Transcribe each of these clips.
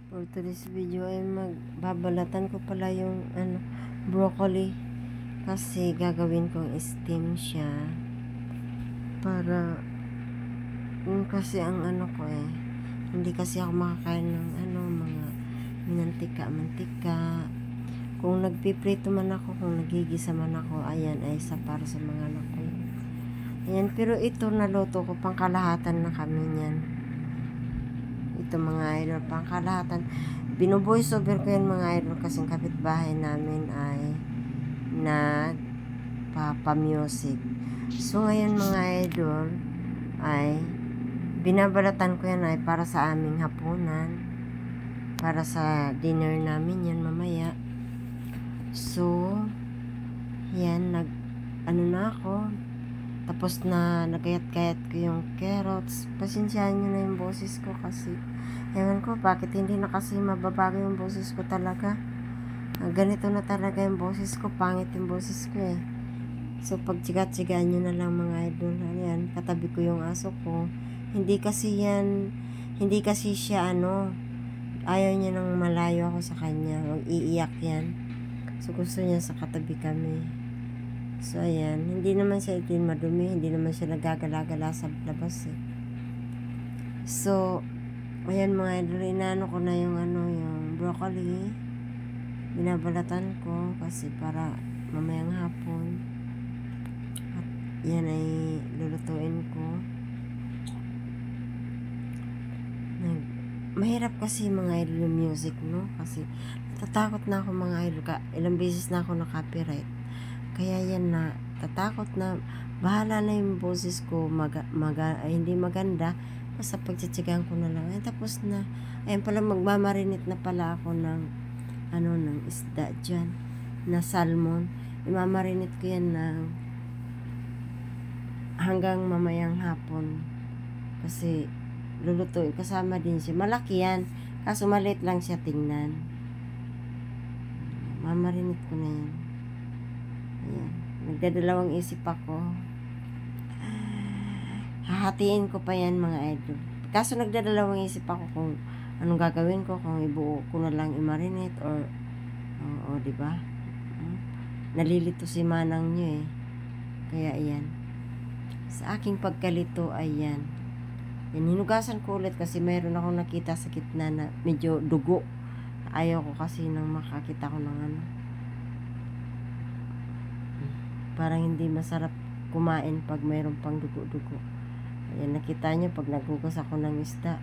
For today's video ay magbabalatan ko pala yung broccoli kasi gagawin kong steam siya para kasi ang ko hindi kasi ako makakain ng mga mantika. Kung nagpiprito man ako, kung nagigisa man ako, ayan ay para sa mga anak ko. Ayan, pero ito naluto ko pang kalahatan na kami niyan. Ito mga idol, pangkalahatan. Bino-voice over ko yan mga idol kasi kapitbahay namin ay nagpapa-music. So ngayon mga idol ay binabalatan ko yan ay para sa aming hapunan, para sa dinner namin yan mamaya. So yan, na ako. Tapos na nagayat-gayat ko yung carrots. Pasensyahan nyo na yung boses ko kasi ewan ko bakit hindi na kasi mababago yung boses ko talaga. Ganito na talaga yung boses ko. Pangit yung boses ko eh. So pagtsiga-tsigaan nyo na lang mga idol. Ayan, katabi ko yung aso ko. Hindi kasi siya ayaw niya nang malayo ako sa kanya. Mag-iiyak yan. So gusto niya sa katabi kami. So ayan, hindi naman siya din madumi, hindi naman siya nagagala-gala sa labas eh. So ayan mga idol, inaano ko na yung yung broccoli. Binabalatan ko kasi para mamayang hapon. At yan ay lulutuin ko. Mahirap kasi mga idol yung music, no? Kasi natatakot na ako mga idol. Ilang beses na ako na-copyright. Kaya yan na, tatakot na, bahala na yung boses ko, hindi maganda, basta pagtsitsigaan ko na lang. Ay, tapos na, ayun pala, magmamarinate na pala ako ng, ng isda dyan, na salmon. Imamarinate ko yan ng, hanggang mamayang hapon. Kasi, lulutuin, kasama din siya. Malaki yan, kaso maliit lang siya tingnan. Mamarinate ko na yan. Ayan. Nagdadalawang isip ako. Hahatiin ko pa yan mga idol. Kaso nagdadalawang isip ako kung anong gagawin ko, kung ibuo ko na lang i-marinate or diba? Nalilito si manang nyo eh. Kaya ayan. Sa aking pagkalito ayan. Yan, hinugasan ko ulit kasi mayroon akong nakita sa gitna na medyo dugo. Ayaw ko kasi nang makakita ko ng parang hindi masarap kumain pag mayroon pang dugo-dugo. Ayan, nakita nyo pag naghugas ako ng isda.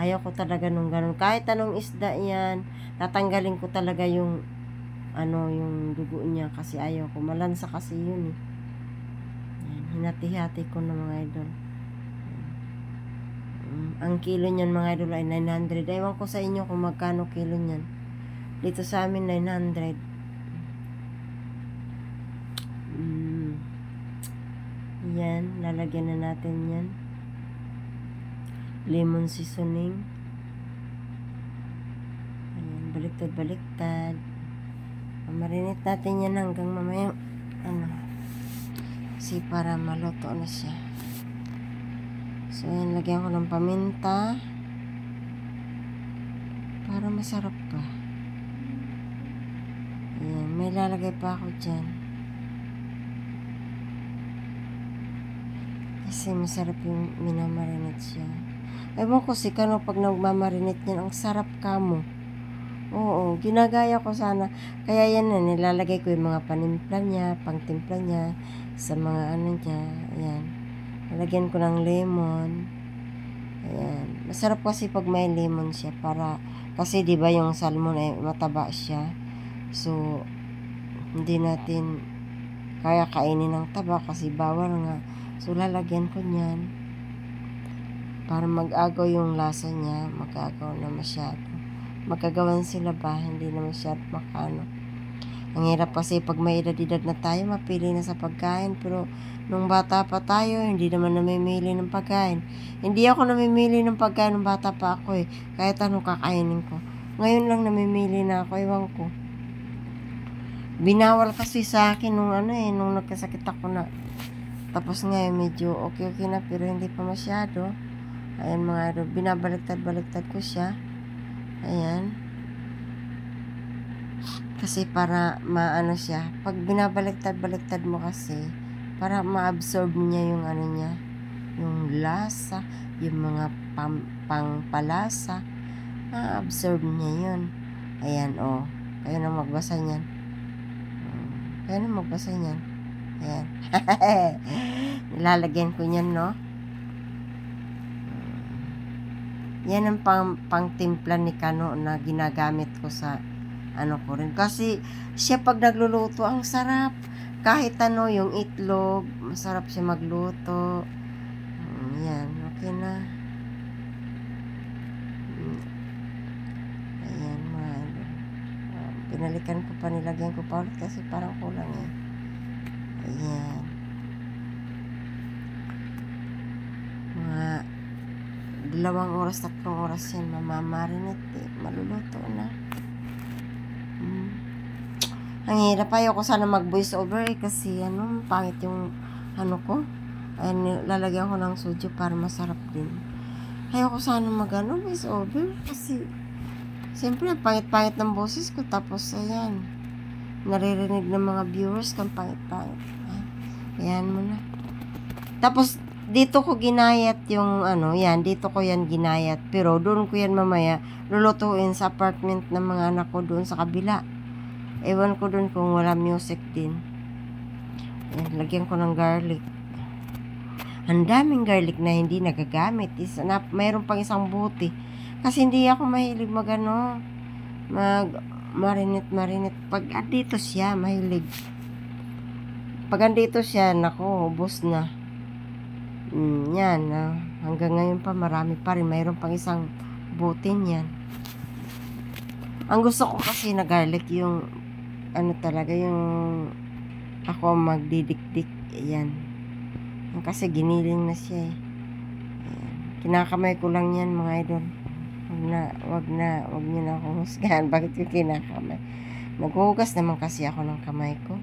Ayaw ko talaga nung ganun. Kahit anong isda yan, tatanggalin ko talaga yung yung dugo niya kasi ayaw ko. Malansa kasi yun eh. Ayan, hinati-hati ko na mga idol. Ang kilo niyan mga idol ay 900. Ewan ko sa inyo kung magkano kilo niyan. Dito sa amin 900. Yan, lalagyan na natin yan. Lemon seasoning. Ayan, baliktad. Marinate natin yan hanggang mamaya kasi para maluto na siya. So yan, lagyan ko ng paminta para masarap pa. Ayan, may lalagay pa ako dyan kasi masarap yung minamarinate siya. Ewan ko si Kano pag nagmamarinate niyan, ang sarap kamo. Oo, ginagaya ko sana. Kaya yan na, nilalagay ko yung mga panimpla niya, pangtimpla niya, sa mga niya. Ayan. Nalagyan ko ng lemon. Ayan. Masarap kasi pag may lemon siya kasi diba yung salmon ay mataba siya. So, hindi natin kaya kainin ng taba kasi bawal nga. So, lalagyan ko niyan para mag-agaw yung lasa niya. Mag-agaw na masyado. Magkagawan sila ba? Hindi na masyado makano. Ang hirap kasi pag may edad-edad na tayo, mapili na sa pagkain. Pero, nung bata pa tayo, hindi naman namimili ng pagkain. Hindi ako namimili ng pagkain nung bata pa ako eh. Kahit ano kakainin ko. Ngayon lang namimili na ako. Ewan ko. Binawal kasi sa akin nung nung nagkasakit ako na. Tapos ngayon medyo okay na pero hindi pa masyado. Ayan mga idol, binabaliktad ko siya Ayan. Kasi para maano siya. Pag binabaliktad-baliktad mo kasi, para ma-absorb niya yung ano niya. Yung lasa, yung mga pangpalasa. Ma-absorb niya yun. Ayan, oh. Kayo na magbasa niyan. Kayo na magbasa niyan. Ayan. Nilalagyan ko niyan, no? Yan ang pang-timpla ni Kano na ginagamit ko sa ano ko rin. Kasi siya pag nagluluto, ang sarap. Kahit ano, yung itlog, masarap siya magluto. Yan, okay na. Ayan, mga pinalikan ko pa, nilagyan ko pa ulit kasi parang kulang eh. Ayan. Mga 2 oras, 3 oras yan, mamamarinate eh. Maluluto na. Ang hirap, ayoko sana mag voice over eh, kasi ano, pangit yung ano ko. Ayan, lalagyan ko ng sujo para masarap din. Ayoko sana mag ano, voice over kasi siyempre pangit-pangit ng boses ko, tapos ayan, naririnig ng mga viewers kang pangit-pangit. Ayan mo na. Tapos dito ko ginayat yung ano, yan, dito ko yan ginayat, pero doon ko yan mamaya lulutuin sa apartment ng mga anak ko doon sa kabila. Ewan ko doon kung wala music din. Ayan, lagyan ko ng garlic. Ang daming garlic na hindi nagagamit. Mayroon pang isang buti. Kasi hindi ako mahilig marinate. Pag andito siya, mahilig. Pag andito siya, naku, ubos na. Yan. Hanggang ngayon pa, marami pa rin. Mayroon pang isang butin yan. Ang gusto ko kasi na garlic, yung ano talaga, yung ako magdidikdik. Ayan. Kasi giniling na siya eh. Ayan. Kinakamay ko lang yan, mga idol. Wag niyo na akong husgahan. Bakit ko kinakamay? Naghuhugas naman kasi ako ng kamay ko.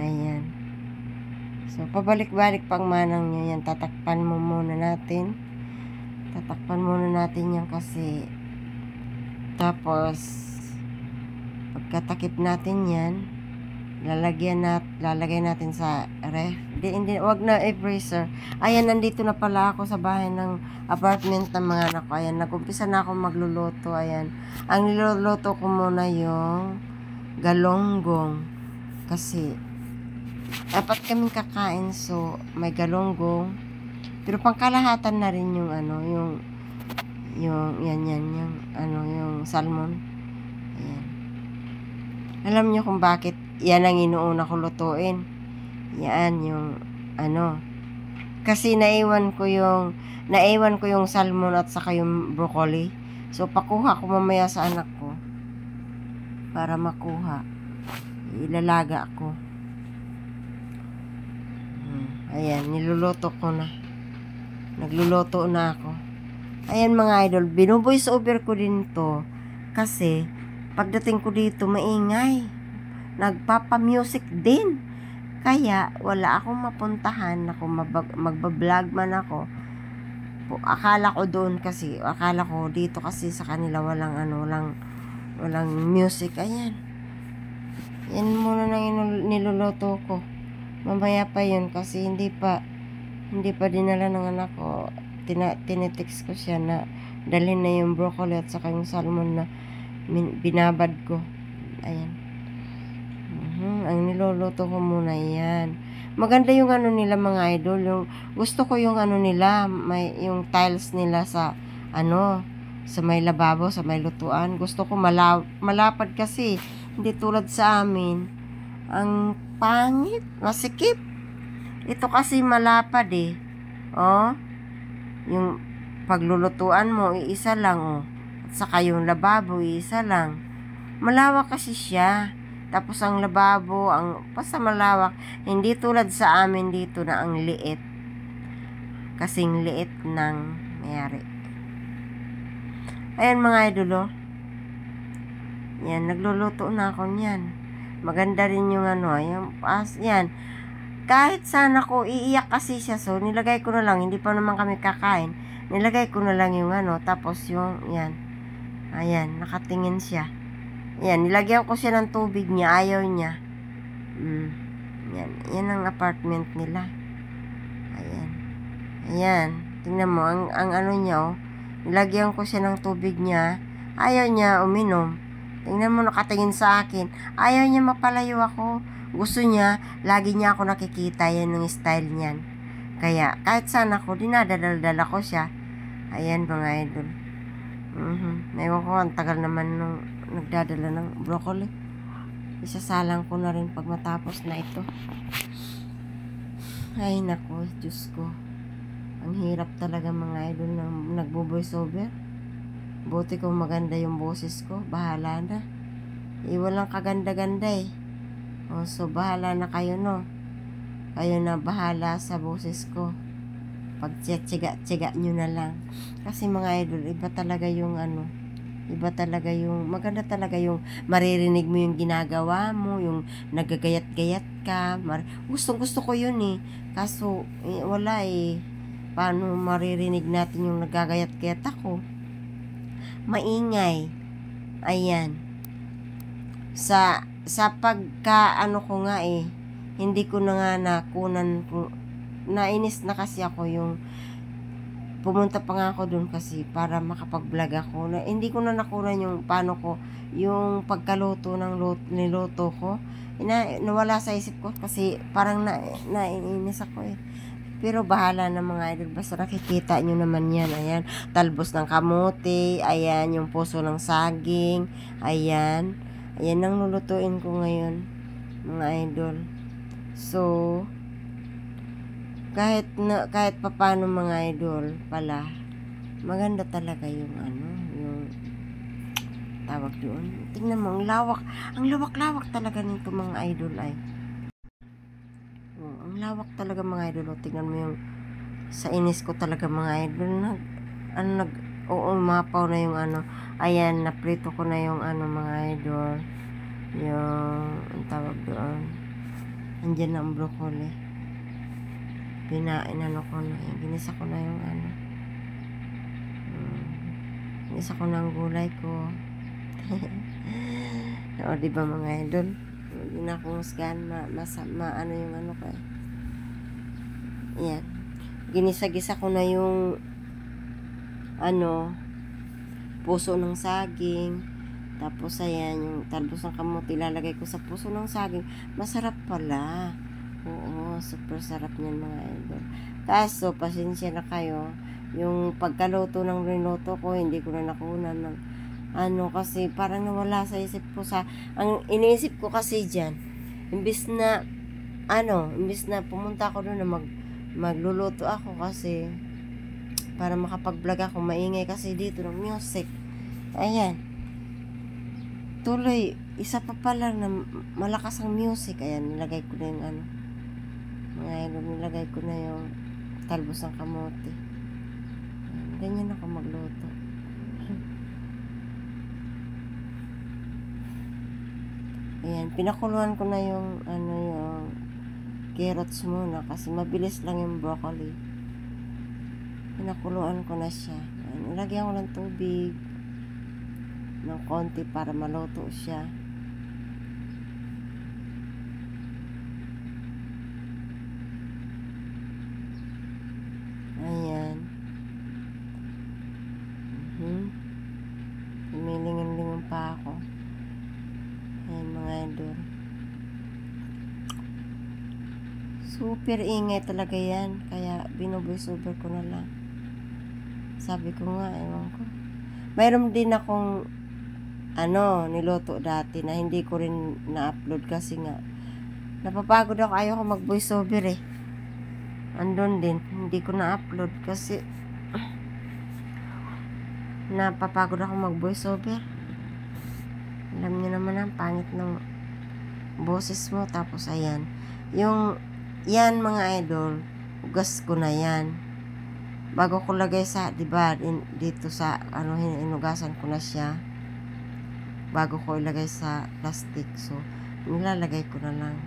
Ayan. So, pabalik-balik pang manang nyo yan. Tatakpan muna natin yan kasi tapos pagkatakip natin yan, lalagay natin sa ref. Wag na freezer. Ayan, nandito na pala ako sa bahay ng apartment ng mga anak ko. Ayan, nag-umpisa na ako magluluto. Ayan, ang niluluto ko muna yung galonggong kasi dapat kaming kakain, so may galonggong, pero pangkalahatan na rin yung ano, yung yung salmon. Ayan. Alam niyo kung bakit yan ang inuuna ko lutuin. Yan yung ano, kasi naiwan ko yung salmon at saka yung broccoli. So pakuha ko mamaya sa anak ko para makuha. Ilalaga ko. Ayan, niluluto ko na. Nagluluto na ako. Ayan mga idol, binu-voice over ko din to kasi pagdating ko dito maingay. Nagpapa-music din. Kaya wala akong mapuntahan, magbablog man ako. Akala ko dito kasi sa kanila walang music. Ayan. Yan muna nang niluluto ko. Mamaya pa yun kasi hindi pa dinala ng anak ko. Tinitext ko siya na dalhin na yung broccoli at saka yung salmon na binabad ko. Ayan. Ang niluluto ko muna yan. Maganda yung ano nila mga idol. Gusto ko yung ano nila, yung tiles nila sa sa may lababo, sa may lutuan. Gusto ko malapad kasi hindi tulad sa amin. Ang pangit, masikip. Ito kasi malapad eh. Oh. Yung paglulutuan mo, iisa lang oh. At saka yung lababo, iisa lang. Malawak kasi siya. Tapos ang lababo, basta malawak. Hindi tulad sa amin dito na ang liit. Kasing liit ng mayari. Ayan mga idol oh. Yan, nagluluto na ako niyan. Maganda rin yung yan. Kahit sana ko iiyak kasi siya, so nilagay ko na lang, hindi pa naman kami kakain. nilagay ko na lang yung ano, tapos yung, yan, ayan, nakatingin siya. Yan, nilagyan ko siya ng tubig niya, ayaw niya. Yan ang apartment nila. Ayan. Ayan, tingnan mo, ang ano niya, oh, nilagyan ko siya ng tubig niya, ayaw niya uminom. Tingnan mo, nakatingin sa akin, ayaw niya mapalayo ako. Gusto niya, lagi niya ako nakikita, yan yung style niyan. Kaya, kahit saan ako, dinadala-dala ko siya. Ayan, mga idol. Ewan ko, ang tagal naman nung nagdadala ng broccoli. Isasalang ko na rin pag matapos na ito. Ay, nako, Diyos ko. Ang hirap talaga, mga idol, ng nagbo-voice over. Buti kung maganda yung boses ko, bahala na. Walang kaganda-ganda eh. So, bahala na kayo, no? Kayo na bahala sa boses ko. Pag tsiga-tsiga nyo na lang. Kasi, mga idol, iba talaga yung ano, iba talaga yung, maganda talaga yung maririnig mo yung ginagawa mo, yung nagagayat-gayat ka. Gustong-gusto ko yun eh. Kaso, wala eh. Paano maririnig natin yung nagagayat-gayat ako? Maingay. Ayan. Sa pagka ano ko nga eh, hindi ko na nga nakunan, nainis na kasi ako yung pumunta pa nga ako dun kasi para makapag-vlog ako. Hindi ko na nakunan yung paano ko, yung pagkaluto ng niluto ko. Nawala sa isip ko kasi parang naiinis ako eh. Pero bahala na, mga idol. Basta nakikita nyo naman yan. Ayan. Talbos ng kamote. Ayan. Yung puso ng saging. Ayan. Ayan ang lulutuin ko ngayon, mga idol. So, kahit papano, mga idol pala, maganda talaga yung ano, yung tawag doon. Tingnan mo, ang lawak talaga nito, mga idol ay. Ang lawak talaga, mga idol. Tingnan mo yung sa inis ko talaga, mga idol. Umapaw na yung ano. Ayan, naprito ko na yung ano, mga idol. Yung, ang tawag doon. Andyan na ang broccoli. Inano ko na. Ginisa ko na yung ano. Ginisa ko na ang gulay ko. O, diba, mga idol? Hindi na akong husgahan. Ano yung ano ko eh. Yan. Ginisa-gisa ko na yung ano, puso ng saging. Tapos ayan, yung talbos ng kamote ilalagay ko sa puso ng saging. Masarap pala. Oo, super sarap niyan, mga idol. Kaso, pasensya na kayo. Yung pagkaluto ng rinuto ko, hindi ko na nakunan ng ano, kasi parang nawala sa isip ko ang iniisip ko kasi dyan, imbis na pumunta ako doon na magluluto ako kasi para makapag-vlog ako, maingay kasi dito ng music. Ayan. Tuloy, isa pa pala na malakas ang music. Ayan, nilagay ko na yung ano. Nilagay ko na yung talbos ng kamote. Ayan, ganyan ako magluto. Ayan, pinakuluan ko na yung ano, yung carrots muna kasi mabilis lang yung broccoli. Pinakuluan ko na siya. Ayan, nilagyan ko ng tubig ng konti para maluto siya. Ayan. Lumilingon-lingon pa ako. Ayan, mga idol. Super ingay talaga yan. Kaya binovoice over ko na lang. Sabi ko nga, ewan ko. Mayroon din akong niluto dati na hindi ko rin na-upload kasi nga napapagod ako. Ayaw ko mag-voice over eh. Andun din. Hindi ko na-upload kasi napapagod ako mag-voice over. Alam niyo naman ang pangit ng boses mo. Tapos ayan. Yan, mga idol. Ugas ko na yan. Bago ko lagay sa, diba, dito sa, inugasan ko na siya. Bago ko ilagay sa plastic. So, nilalagay ko na lang.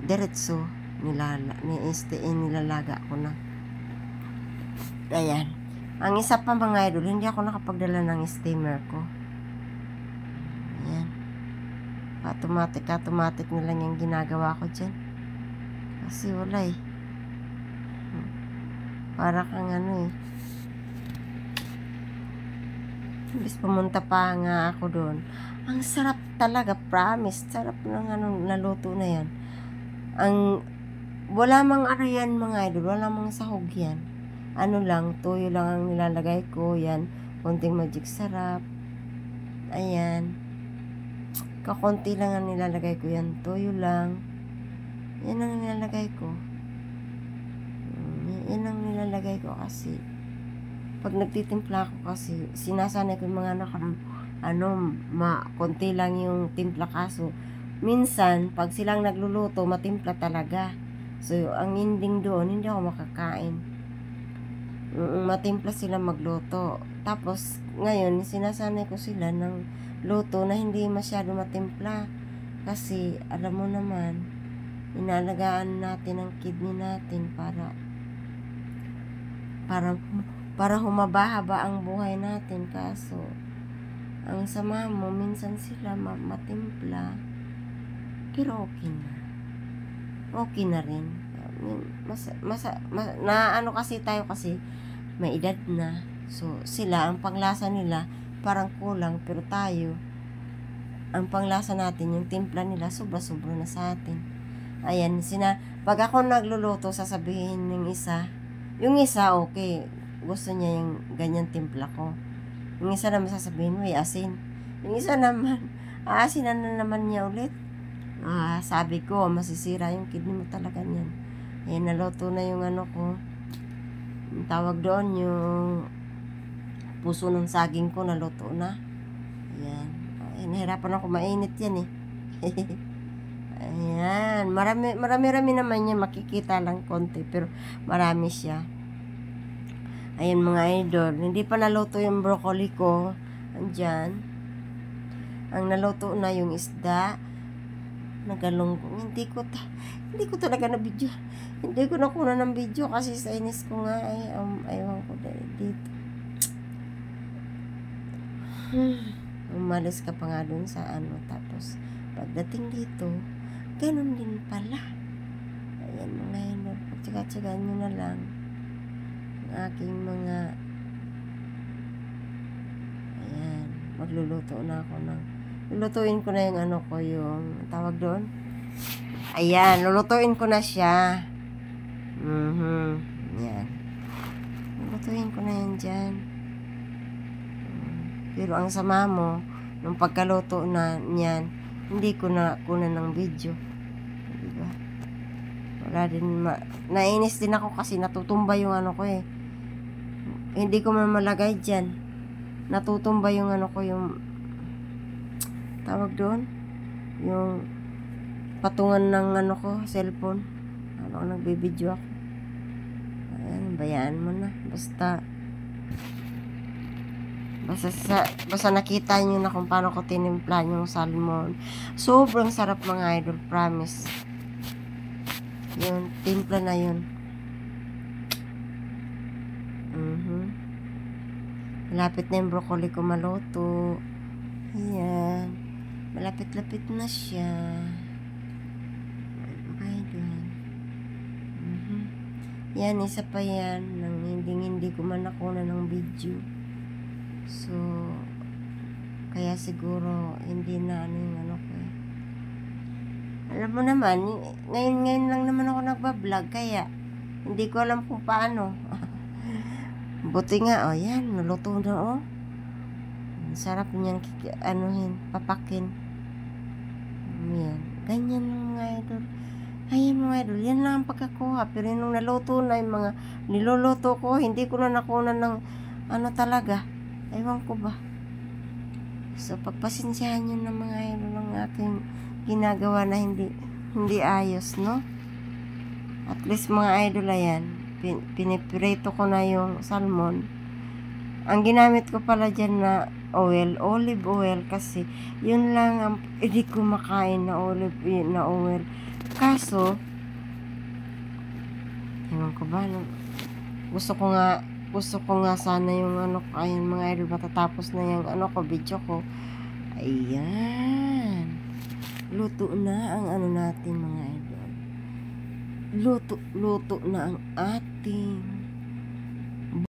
Diretso, nilalaga ko na. Ayan. Ang isa pa mga idol, hindi ako nakapagdala ng steamer ko. Ayan. Automatic na lang yung ginagawa ko dyan. Kasi wala eh. Para kang ano eh. Imbis pumunta pa nga ako doon. Ang sarap talaga, promise. Sarap ng naluto na yan. Wala mang ano yan mga idol, wala mang sahog yan. Ano lang, toyo lang ang nilalagay ko. Yan, konting magic sarap. Ayan. Kakonti lang ang nilalagay ko yan. Toyo lang. Yan ang nilalagay ko. Yan ang nilalagay ko kasi pag nagtitimpla ako kasi sinasanay ko yung mga anak konti lang yung timpla kaso minsan pag silang nagluluto matimpla talaga. So ang ending doon hindi ako makakain. Matimpla sila magluto. Tapos ngayon sinasanay ko sila ng luto na hindi masyado matimpla kasi alam mo naman inalagaan natin ang kidney natin para humaba-haba ang buhay natin. Kaso ang sama mo minsan sila matimpla pero okay na rin. Kasi tayo kasi may edad na, so sila ang panglasa nila parang kulang, pero tayo ang panglasa natin yung timpla nila sobra-sobra na sa atin. Ayan, pag ako nagluluto sasabihin yung isa okay, gusto niya yung ganyan timpla ko. Yung isa naman sasabihin mo asin. Yung isa naman aasinan na naman niya ulit. Sabi ko masisira yung kidney mo talaga niyan. Ayan, naluto na yung ko. Yung tawag doon, yung puso ng saging ko, naluto na. Ayan. Nahirapan ako, mainit yan eh. Ayan. Marami naman yan. Makikita lang konti, pero marami siya. Ayan mga idol. Hindi pa naluto yung broccoli ko. Andyan. Ang naluto na yung isda. Nagalunggong. Hindi ko talaga na video. Hindi ko nakuna ng video kasi sa inis ko nga ay aywan ko dito. Umalis ka pa nga dun sa tapos pagdating dito ganun din pala. Ayan mga idol, pagtsaga-tsagaan nyo na lang ang aking mga ayan, magluluto na ako lulutuin ko na yung yung tawag doon. Ayan, lulutuin ko na siya. Yan. Lulutuin ko na yan dyan. Pero ang sama mo, nung pagkaluto na niyan, hindi ko na kunan ng video. Diba? Wala din nainis din ako kasi natutumba yung ko eh. Hindi ko man malagay dyan. Natutumba yung ko, yung tawag doon. Yung patungan ng ko, cellphone. Habang nagbibideo ako. Ayan, bayaan mo na. Basta nakita nyo na kung paano ko tinimpla yung salmon. Sobrang sarap mga idol, promise. Yung timpla na yun. Malapit na yung broccoli ko maluto. Ayan. Malapit-lapit na siya. Yan, isa pa yan nang hindi ko man nakuna ng video. So kaya siguro hindi na yung ko eh. Alam mo naman, ngayon lang naman ako nagbablog, kaya hindi ko alam kung paano. Buti nga, yan, naluto na sarap niyan papakin. Yan, ganyan mga idol. Ayan mga idol, yan lang ang pagkakuha. Pero nung naluto na yung mga niluluto ko, hindi ko na nakunan ng talaga. Ewan ko ba. So, pagpasensyahan nyo na mga idol ang aking ginagawa na hindi ayos, no? At least mga idol, ayan, piniprito ko na yung salmon. Ang ginamit ko pala dyan na olive oil, kasi yun lang hindi ko makain na oil. Kaso, ewan ko ba, gusto ko nga Gusto ko nga sana yung ano ko, ayan mga idol, matatapos na yung ano ko, video ko. Ayan. Luto na ang ano natin mga idol. Luto na ang ating